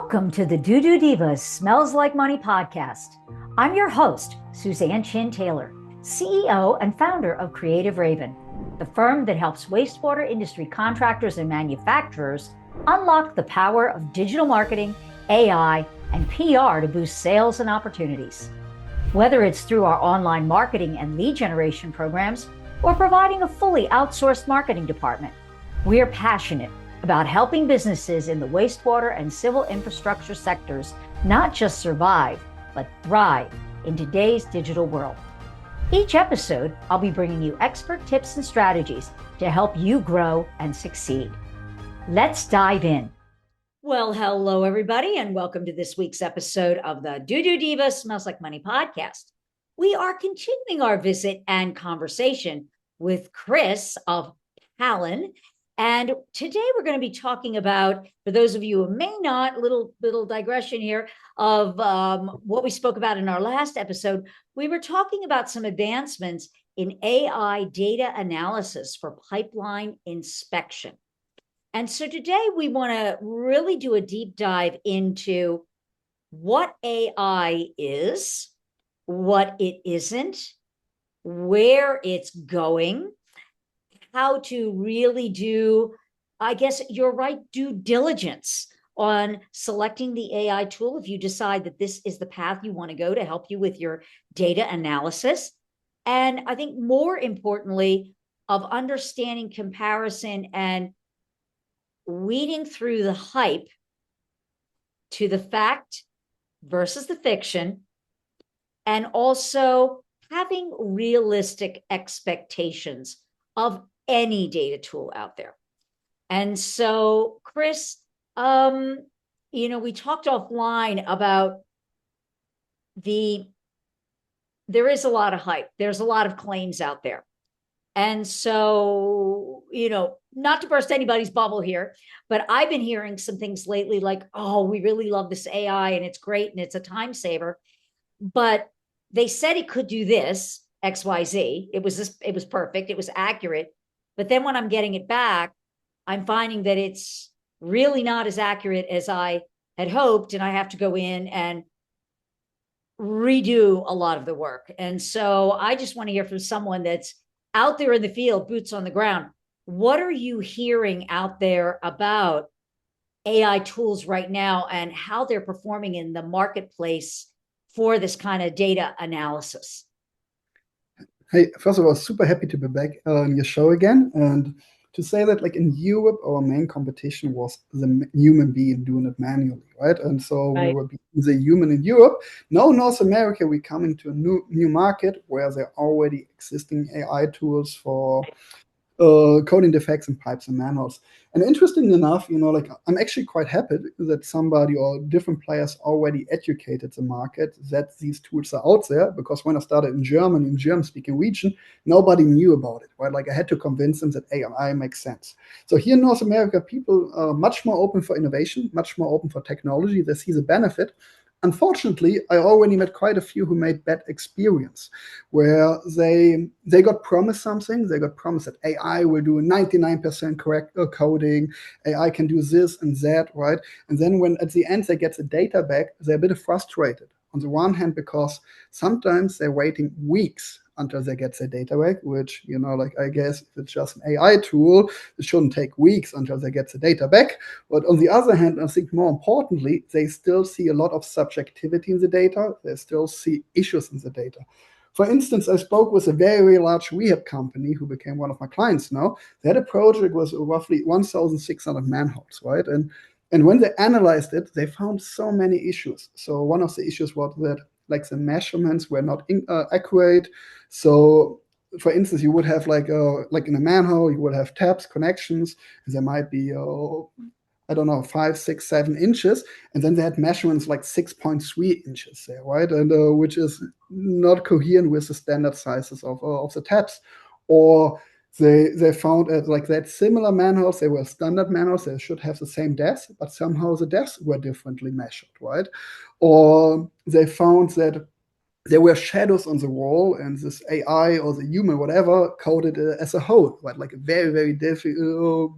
Welcome to the Doo-Doo Divas Smells Like Money podcast. I'm your host, Suzan Chin-Taylor, CEO and founder of Creative Raven, the firm that helps wastewater industry contractors and manufacturers unlock the power of digital marketing, AI, and PR to boost sales and opportunities. Whether it's through our online marketing and lead generation programs or providing a fully outsourced marketing department, we are passionate about helping businesses in the wastewater and civil infrastructure sectors not just survive, but thrive in today's digital world. Each episode, I'll be bringing you expert tips and strategies to help you grow and succeed. Let's dive in. Well, hello, everybody, and welcome to this week's episode of the Doo-Doo Diva Smells Like Money podcast. We are continuing our visit and conversation with Chris of Palin. And today we're going to be talking about, for those of you who may not, little digression here of what we spoke about in our last episode. We were talking about some advancements in AI data analysis for pipeline inspection. And so today we want to really do a deep dive into what AI is, what it isn't, where it's going, how to really do, I guess you're right, due diligence on selecting the AI tool if you decide that this is the path you want to go to help you with your data analysis. And I think more importantly, of understanding comparison and weeding through the hype to the fact versus the fiction, and also having realistic expectations of any data tool out there. And so, Chris, we talked offline about there is a lot of hype. There's a lot of claims out there. And so, not to burst anybody's bubble here, but I've been hearing some things lately like, oh, we really love this AI and it's great and it's a time saver. But they said it could do this, XYZ. It was perfect. It was accurate. But then when I'm getting it back, I'm finding that it's really not as accurate as I had hoped. And I have to go in and redo a lot of the work. And so I just want to hear from someone that's out there in the field, boots on the ground. What are you hearing out there about AI tools right now and how they're performing in the marketplace for this kind of data analysis? Hey, first of all, super happy to be back on your show again. And to say that, like in Europe, our main competition was the human being doing it manually, right? And so we were the human in Europe. Now, North America, we're coming to a new market where there are already existing AI tools for coding defects in pipes and manholes. And interestingly enough, I'm actually quite happy that somebody or different players already educated the market that these tools are out there, because when I started in Germany, in German-speaking region, nobody knew about it, right? Like I had to convince them that AI makes sense. So here in North America, people are much more open for innovation, much more open for technology. They see the benefit. Unfortunately, I already met quite a few who made bad experience, where they got promised something. They got promised that AI will do 99% correct coding, AI can do this and that, right? And then when at the end they get the data back, they're a bit frustrated. On the one hand, because sometimes they're waiting weeks until they get their data back, which, I guess if it's just an AI tool, it shouldn't take weeks until they get the data back. But on the other hand, I think more importantly, they still see a lot of subjectivity in the data. They still see issues in the data. For instance, I spoke with a very, very large rehab company who became one of my clients now. They had a project with roughly 1,600 manholes, right? And when they analyzed it, they found so many issues. So one of the issues was that like the measurements were not accurate. So for instance, you would have like in a manhole, you would have taps, connections, and there might be, 5, 6, 7 inches. And then they had measurements like 6.3 inches there, right? And which is not coherent with the standard sizes of the taps. Or they found like that similar manholes, they were standard manholes, they should have the same depth, but somehow the depths were differently measured, right? Or they found that there were shadows on the wall, and this AI or the human, whatever, coded as a hole, right? Like a very, very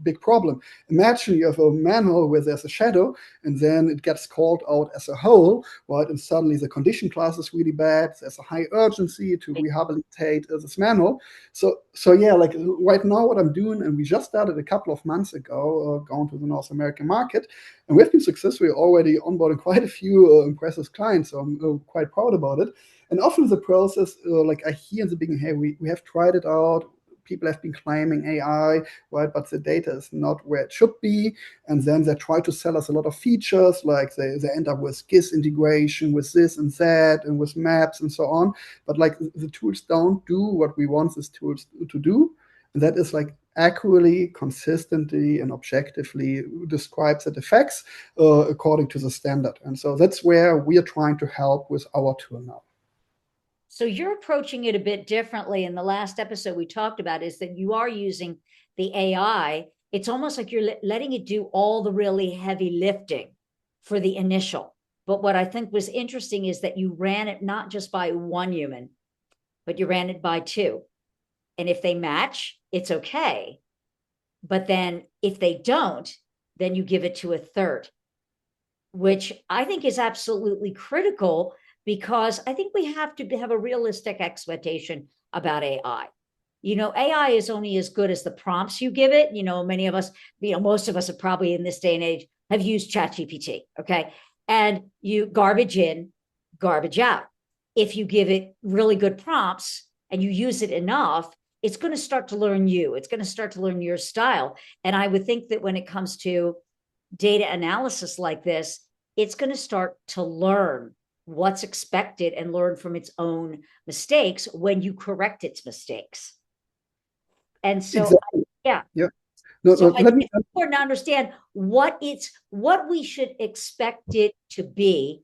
big problem. Imagine you have a manhole where there's a shadow, and then it gets called out as a hole, right? And suddenly the condition class is really bad. There's a high urgency to rehabilitate this manhole. So yeah, like right now, what I'm doing, and we just started a couple of months ago, going to the North American market, and we've been successfully already onboarding quite a few impressive clients. So I'm quite proud about it. And often the process, like I hear in the beginning, hey, we have tried it out. People have been claiming AI, right? But the data is not where it should be. And then they try to sell us a lot of features, like they end up with GIS integration, with this and that, and with maps and so on. But like the tools don't do what we want these tools to do. And that is like accurately, consistently, and objectively describes the defects according to the standard. And so that's where we are trying to help with our tool now. So you're approaching it a bit differently. In the last episode we talked about is that you are using the AI. It's almost like you're letting it do all the really heavy lifting for the initial. But what I think was interesting is that you ran it not just by one human, but you ran it by two. And if they match, it's okay. But then if they don't, then you give it to a third, which I think is absolutely critical, because I think we have to have a realistic expectation about AI. AI is only as good as the prompts you give it. Many of us, most of us have probably in this day and age have used ChatGPT, okay? And you garbage in, garbage out. If you give it really good prompts and you use it enough, it's going to start to learn you. It's going to start to learn your style. And I would think that when it comes to data analysis like this, it's going to start to learn what's expected and learn from its own mistakes when you correct its mistakes. And so, exactly. yeah. No, so I think it's important to understand what we should expect it to be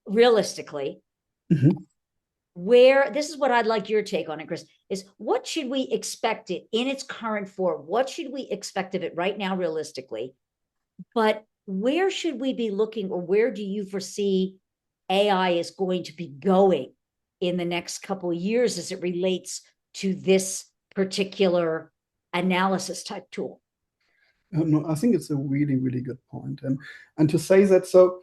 realistically. Mm-hmm. Where this is what I'd like your take on it, Chris, is what should we expect it in its current form? What should we expect of it right now realistically? But where should we be looking, or where do you foresee AI is going to be going in the next couple of years as it relates to this particular analysis type tool? No, I think it's a really, really good point. And to say that, so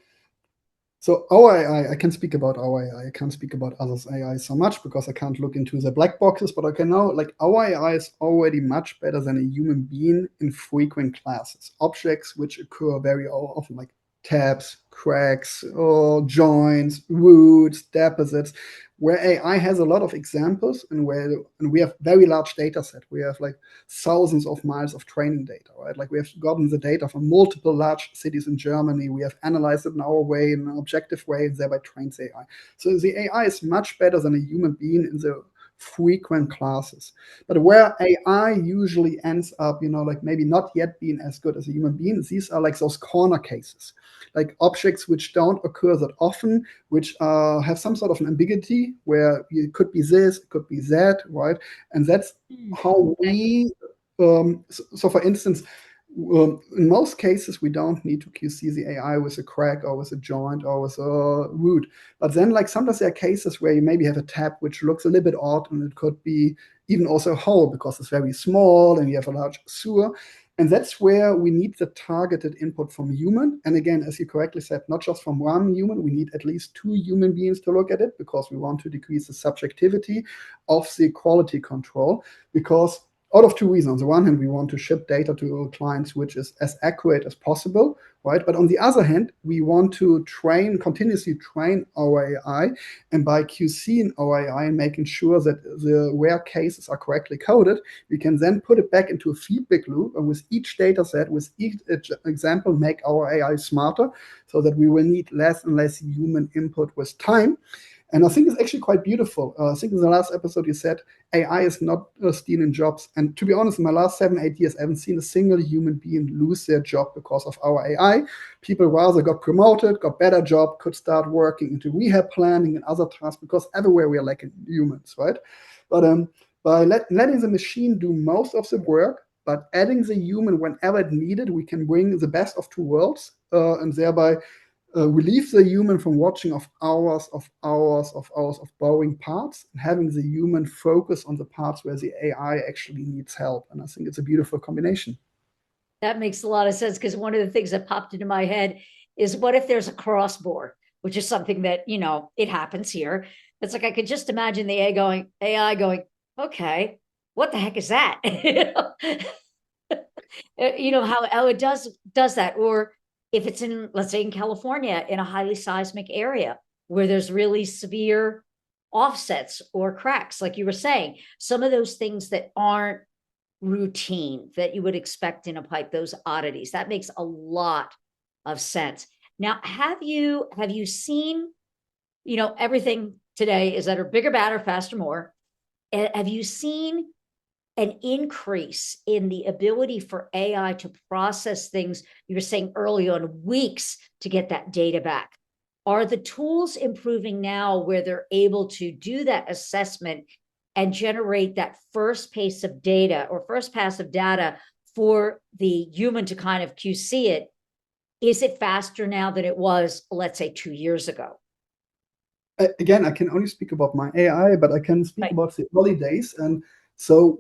our AI, I can speak about our AI. I can't speak about others' AI so much because I can't look into the black boxes, but I can know, like, our AI is already much better than a human being in frequent classes. Objects which occur very often, like tabs, cracks, or joints, roots, deposits, where AI has a lot of examples and we have very large data set. We have like thousands of miles of training data, right? Like we have gotten the data from multiple large cities in Germany. We have analyzed it in our way, in an objective way, and thereby trained the AI. So the AI is much better than a human being in the frequent classes. But where AI usually ends up, like maybe not yet being as good as a human being, these are like those corner cases, like objects which don't occur that often, which have some sort of an ambiguity where it could be this, it could be that, right? And that's how we, so for instance, in most cases, we don't need to QC the AI with a crack or with a joint or with a root. But then, like, sometimes there are cases where you maybe have a tab which looks a little bit odd, and it could be even also a hole because it's very small and you have a large sewer. And that's where we need the targeted input from human. And again, as you correctly said, not just from one human, we need at least two human beings to look at it because we want to decrease the subjectivity of the quality control. Because out of two reasons. On the one hand, we want to ship data to clients which is as accurate as possible, right? But on the other hand, we want to continuously train our AI, and by QCing our AI and making sure that the rare cases are correctly coded, we can then put it back into a feedback loop, and with each data set, with each example, make our AI smarter, so that we will need less and less human input with time. And I think it's actually quite beautiful. I think in the last episode you said AI is not stealing jobs. And to be honest, in my last 7-8 years, I haven't seen a single human being lose their job because of our AI. People rather got promoted, got better job, could start working into rehab planning and other tasks, because everywhere we are lacking humans, right? But by letting the machine do most of the work, but adding the human whenever it needed, we can bring the best of two worlds, and thereby relieve the human from watching of hours of borrowing parts, and having the human focus on the parts where the AI actually needs help. And I think it's a beautiful combination. That makes a lot of sense, because one of the things that popped into my head is, what if there's a crossbore, which is something that, it happens here. It's like, I could just imagine the AI going, okay, what the heck is that? How it does that. Or if it's in, let's say in California, in a highly seismic area where there's really severe offsets or cracks, like you were saying, some of those things that aren't routine that you would expect in a pipe, those oddities, that makes a lot of sense. Now, have you seen, everything today is either bigger, badder, faster, more. Have you seen an increase in the ability for AI to process things? You were saying early on, weeks to get that data back. Are the tools improving now where they're able to do that assessment and generate that first pass of data for the human to kind of QC it? Is it faster now than it was, let's say, 2 years ago? Again, I can only speak about my AI, but I can speak about the early days. And so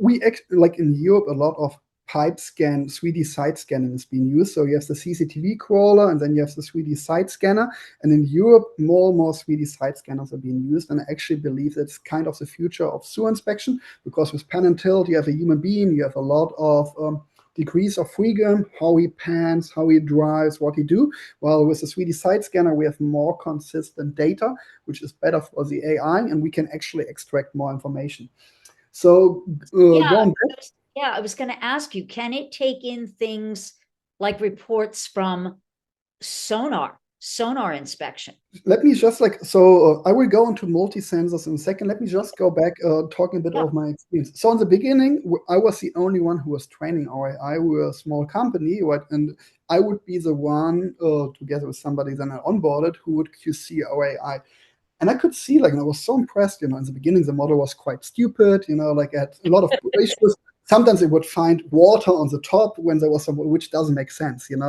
like in Europe, a lot of pipe scan, 3D site scanning is being used. So you have the CCTV crawler, and then you have the 3D site scanner. And in Europe, more and more 3D site scanners are being used. And I actually believe that's kind of the future of sewer inspection, because with pan and tilt, you have a human being, you have a lot of degrees of freedom, how he pans, how he drives, what he do. While with the 3D site scanner, we have more consistent data, which is better for the AI, and we can actually extract more information. So going back, I was going to ask you, can it take in things like reports from sonar inspection? Let me just I will go into multi-sensors in a second. Let me just go back talking a bit of my experience. So in the beginning, I was the only one who was training our AI. We were a small company, right? And I would be the one, together with somebody then I onboarded, who would QC our AI. And I could see, I was so impressed, in the beginning, the model was quite stupid, it had a lot of issues. Sometimes it would find water on the top when there was some, which doesn't make sense, and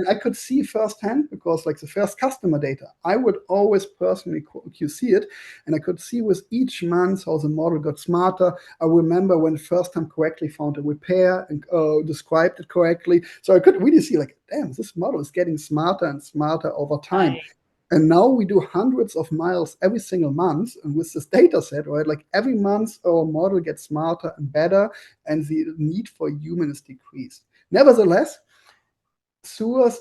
I could see firsthand, because the first customer data, I would always personally QC it, and I could see with each month how the model got smarter. I remember when first time correctly found a repair and described it correctly. So I could really see, damn, this model is getting smarter and smarter over time. Right. And now we do hundreds of miles every single month. And with this data set, right, every month our model gets smarter and better, and the need for human is decreased. Nevertheless, sewers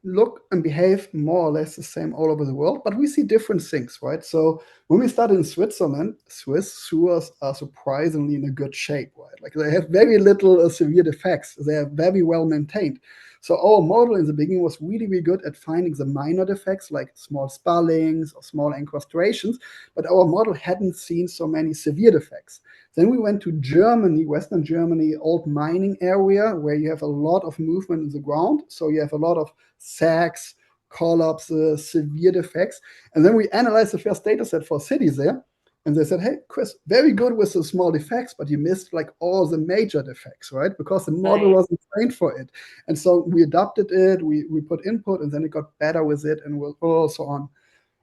look and behave more or less the same all over the world, but we see different things, right? So when we started in Switzerland, Swiss sewers are surprisingly in a good shape, right? They have very little severe defects. They are very well maintained. So our model in the beginning was really, really good at finding the minor defects, like small spullings or small incrustations, but our model hadn't seen so many severe defects. Then we went to Germany, Western Germany, old mining area, where you have a lot of movement in the ground. So you have a lot of sags, collapses, severe defects. And then we analyzed the first data set for cities there. And they said, hey, Chris, very good with the small defects, but you missed all the major defects, right? Because the model wasn't trained for it. And so we adapted it, we put input, and then it got better with it, and we'll so on.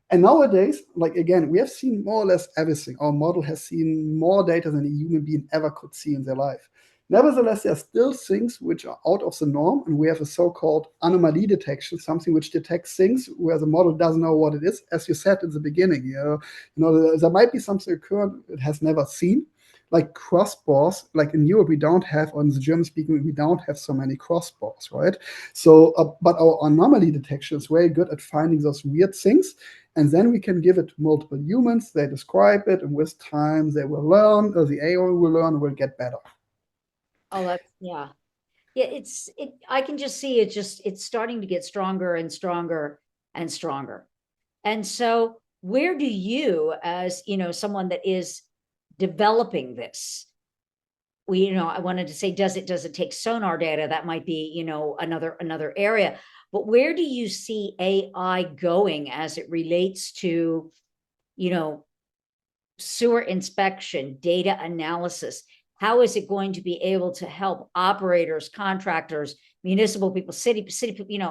And nowadays, again, we have seen more or less everything. Our model has seen more data than a human being ever could see in their life. Nevertheless, there are still things which are out of the norm, and we have a so-called anomaly detection, something which detects things where the model doesn't know what it is. As you said in the beginning, there might be something occurred it has never seen, like crossbores. Like in Europe, we don't have, on the German-speaking, we don't have so many crossbores, right? So, but our anomaly detection is very good at finding those weird things. And then we can give it to multiple humans. They describe it, and with time, they will learn, or the AI will learn, and will get better. Oh, that's, yeah. I can just see it's starting to get stronger and stronger and stronger. And so where do you, as, someone that is developing this, I wanted to say, does it take sonar data? That might be, another area. But where do you see AI going as it relates to, sewer inspection, data analysis? How is it going to be able to help operators, contractors, municipal people, city,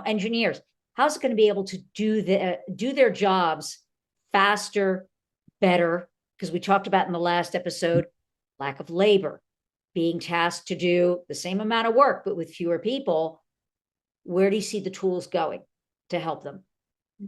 engineers how's it going to be able to do their jobs faster, better? Because we talked about in the last episode, lack of labor, being tasked to do the same amount of work, but with fewer people. Where do you see the tools going to help them?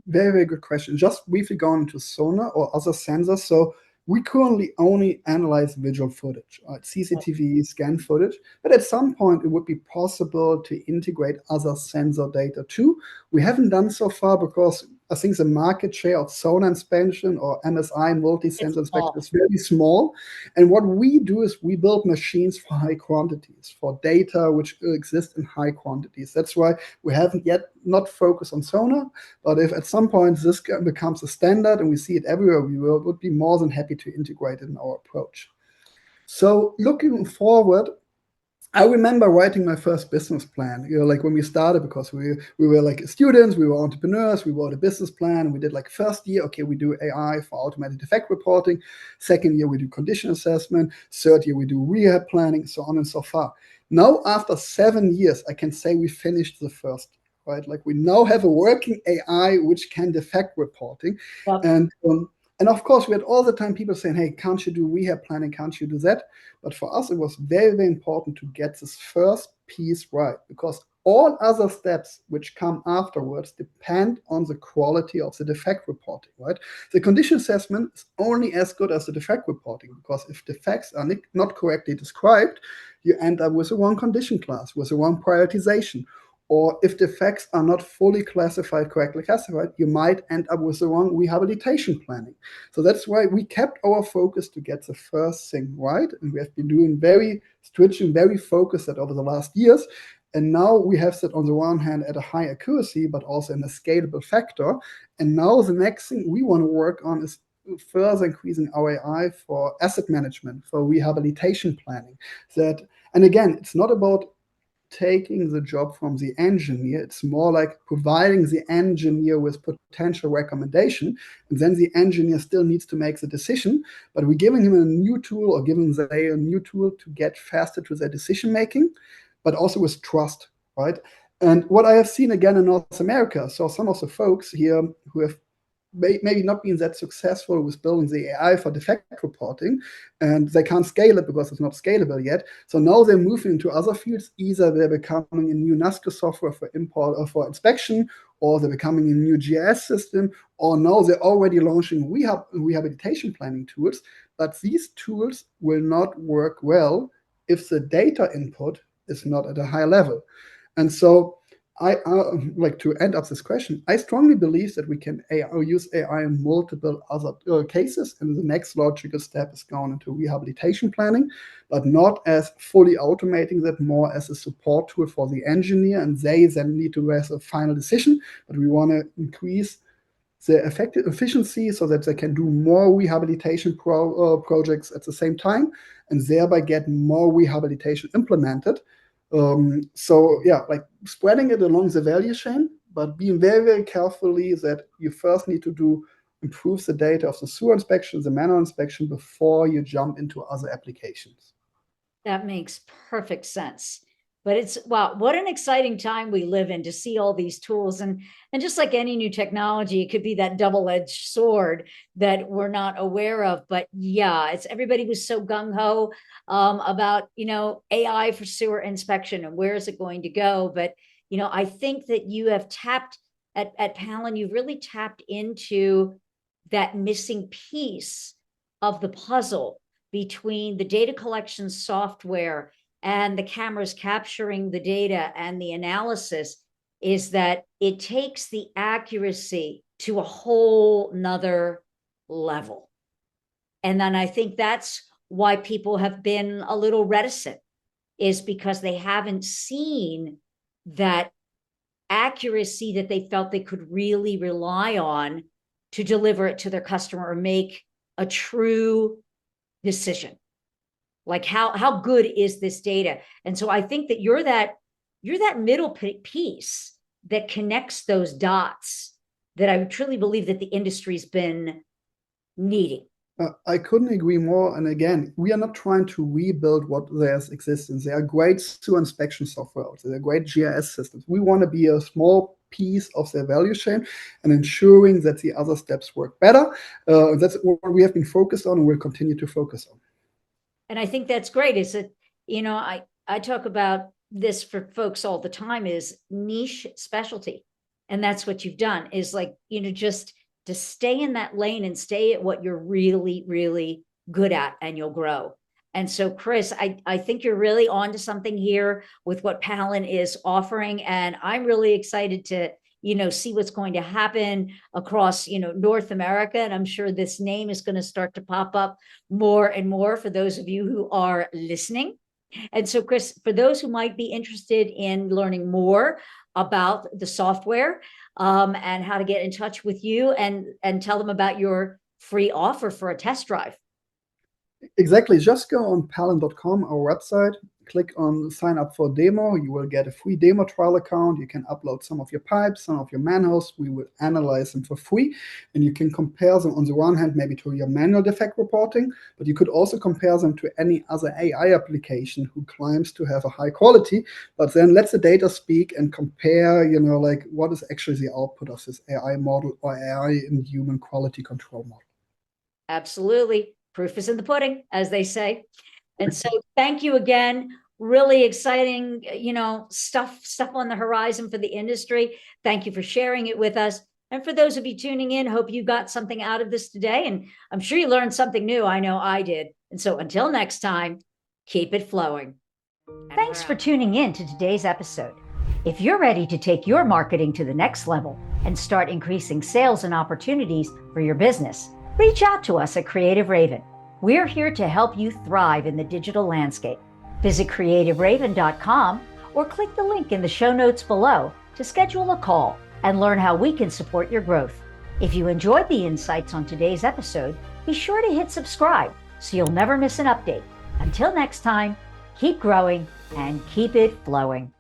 Very, very good question. Just briefly going into sonar or other sensors. So we currently only analyze visual footage, right? CCTV, scan footage, but at some point it would be possible to integrate other sensor data too. We haven't done so far because I think the market share of sonar inspection or MSI multi-sensor inspection is very small. And what we do is we build machines for high quantities, for data which exists in high quantities. That's why we haven't yet not focused on sonar, but if at some point this becomes a standard and we see it everywhere, we would be more than happy to integrate it in our approach. So looking forward, I remember writing my first business plan, like when we started, because we were like students, we were entrepreneurs, we wrote a business plan. We did like first year, okay, we do AI for automated defect reporting. Second year, we do condition assessment. Third year, we do rehab planning, so on and so far. Now, after 7 years, I can say we finished the first, right? Like we now have a working AI which can defect reporting. Yep. And of course, we had all the time people saying, hey, can't you do rehab planning? Can't you do that? But for us, it was very, very important to get this first piece right, because all other steps which come afterwards depend on the quality of the defect reporting, right? The condition assessment is only as good as the defect reporting, because if defects are not correctly described, you end up with the wrong condition class, with the wrong prioritization. Or if defects are not fully correctly classified, you might end up with the wrong rehabilitation planning. So that's why we kept our focus to get the first thing right. And we have been doing very stringent, very focused that over the last years. And now we have that on the one hand at a high accuracy, but also in a scalable factor. And now the next thing we want to work on is further increasing our AI for asset management, for rehabilitation planning. And again, it's not about taking the job from the engineer. It's more like providing the engineer with potential recommendation, and then the engineer still needs to make the decision, but we're giving him a new tool or giving them a new tool to get faster to their decision making, but also with trust, right? And what I have seen again in North America, so some of the folks here who have maybe not been that successful with building the AI for defect reporting, and they can't scale it because it's not scalable yet. So now they're moving into other fields. Either they're becoming a new NASCO software for import or for inspection, or they're becoming a new GIS system, or now they're already launching rehabilitation planning tools. But these tools will not work well if the data input is not at a high level. And so I like to end up this question. I strongly believe that we can use AI in multiple other cases, and the next logical step is going into rehabilitation planning, but not as fully automating that, more as a support tool for the engineer, and they then need to have a final decision. But we want to increase the effective efficiency so that they can do more rehabilitation projects at the same time, and thereby get more rehabilitation implemented. So yeah, like spreading it along the value chain, but being very, very carefully that you first need to improve the data of the sewer inspection, the manual inspection, before you jump into other applications. That makes perfect sense. But it's, wow, what an exciting time we live in to see all these tools. And just like any new technology, it could be that double-edged sword that we're not aware of. But yeah, it's, everybody was so gung-ho about, AI for sewer inspection and where is it going to go. But, I think that you have tapped at Palin, you've really tapped into that missing piece of the puzzle between the data collection software and the cameras capturing the data and the analysis, is that it takes the accuracy to a whole nother level. And then I think that's why people have been a little reticent, is because they haven't seen that accuracy that they felt they could really rely on to deliver it to their customer or make a true decision. Like how good is this data? And so I think that you're that middle piece that connects those dots that I truly believe that the industry's been needing. I couldn't agree more. And again, we are not trying to rebuild what there's existence. There are great sewer inspection software out there. There are great GIS systems. We want to be a small piece of their value chain and ensuring that the other steps work better. That's what we have been focused on and will continue to focus on. And I think that's great. Is that, I talk about this for folks all the time, is niche specialty. And that's what you've done, is like, just to stay in that lane and stay at what you're really, really good at, and you'll grow. And so, Chris, I think you're really onto something here with what Palin is offering. And I'm really excited to, see what's going to happen across, North America. And I'm sure this name is going to start to pop up more and more for those of you who are listening. And so, Chris, for those who might be interested in learning more about the software and how to get in touch with you, and tell them about your free offer for a test drive. Exactly. Just go on palin.com, our website, click on sign up for a demo. You will get a free demo trial account. You can upload some of your pipes, some of your manholes. We will analyze them for free, and you can compare them on the one hand maybe to your manual defect reporting, but you could also compare them to any other AI application who claims to have a high quality, but then let the data speak and compare, like what is actually the output of this AI model or AI in human quality control model. Absolutely. Proof is in the pudding, as they say. And so thank you again. Really exciting, stuff on the horizon for the industry. Thank you for sharing it with us. And for those of you tuning in, hope you got something out of this today. And I'm sure you learned something new. I know I did. And so until next time, keep it flowing. Thanks for tuning in to today's episode. If you're ready to take your marketing to the next level and start increasing sales and opportunities for your business, reach out to us at Creative Raven. We're here to help you thrive in the digital landscape. Visit creativeraven.com or click the link in the show notes below to schedule a call and learn how we can support your growth. If you enjoyed the insights on today's episode, be sure to hit subscribe so you'll never miss an update. Until next time, keep growing and keep it flowing.